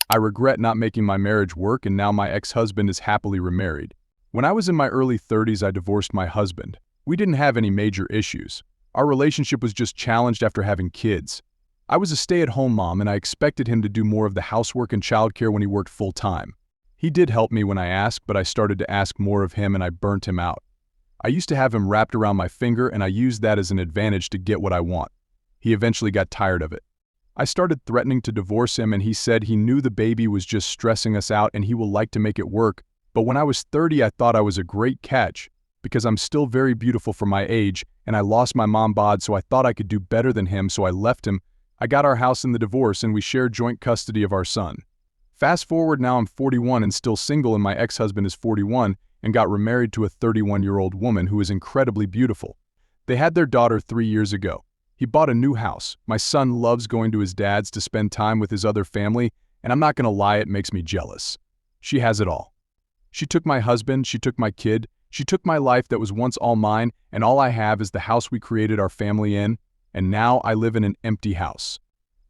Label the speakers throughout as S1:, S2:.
S1: I regret not making my marriage work, and now my ex-husband is happily remarried. When I was in my early 30s, I divorced my husband. We didn't have any major issues. Our relationship was just challenged after having kids. I was a stay-at-home mom, and I expected him to do more of the housework and childcare when he worked full-time. He did help me when I asked, but I started to ask more of him and I burnt him out. I used to have him wrapped around my finger, and I used that as an advantage to get what I want. He eventually got tired of it. I started threatening to divorce him, and he said he knew the baby was just stressing us out and he will like to make it work. But when I was 30, I thought I was a great catch because I'm still very beautiful for my age, and I lost my mom bod, so I thought I could do better than him, so I left him. I got our house in the divorce and we shared joint custody of our son. Fast forward, now I'm 41 and still single, and my ex-husband is 41 and got remarried to a 31-year-old woman who is incredibly beautiful. They had their daughter 3 years ago. He bought a new house. My son loves going to his dad's to spend time with his other family, and I'm not gonna lie, it makes me jealous. She has it all. She took my husband, she took my kid, she took my life that was once all mine, and all I have is the house we created our family in, and now I live in an empty house.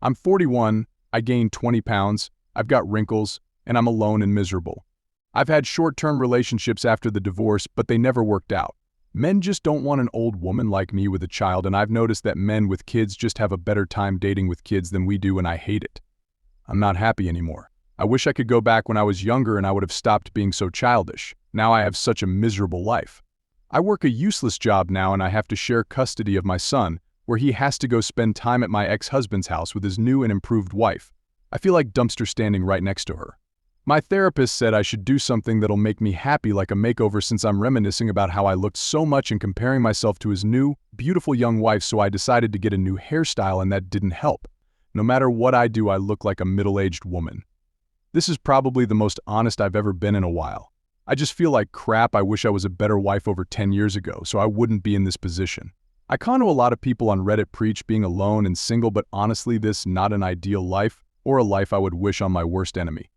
S1: I'm 41, I gained 20 pounds, I've got wrinkles, and I'm alone and miserable. I've had short-term relationships after the divorce, but they never worked out. Men just don't want an old woman like me with a child, and I've noticed that men with kids just have a better time dating with kids than we do, and I hate it. I'm not happy anymore. I wish I could go back when I was younger and I would have stopped being so childish. Now I have such a miserable life. I work a useless job now, and I have to share custody of my son, where he has to go spend time at my ex-husband's house with his new and improved wife. I feel like dumpster standing right next to her. My therapist said I should do something that'll make me happy, like a makeover, since I'm reminiscing about how I looked so much and comparing myself to his new, beautiful young wife, so I decided to get a new hairstyle, and that didn't help. No matter what I do, I look like a middle-aged woman. This is probably the most honest I've ever been in a while. I just feel like crap. I wish I was a better wife over 10 years ago, so I wouldn't be in this position. I know a lot of people on Reddit preach being alone and single, but honestly, this not an ideal life or a life I would wish on my worst enemy.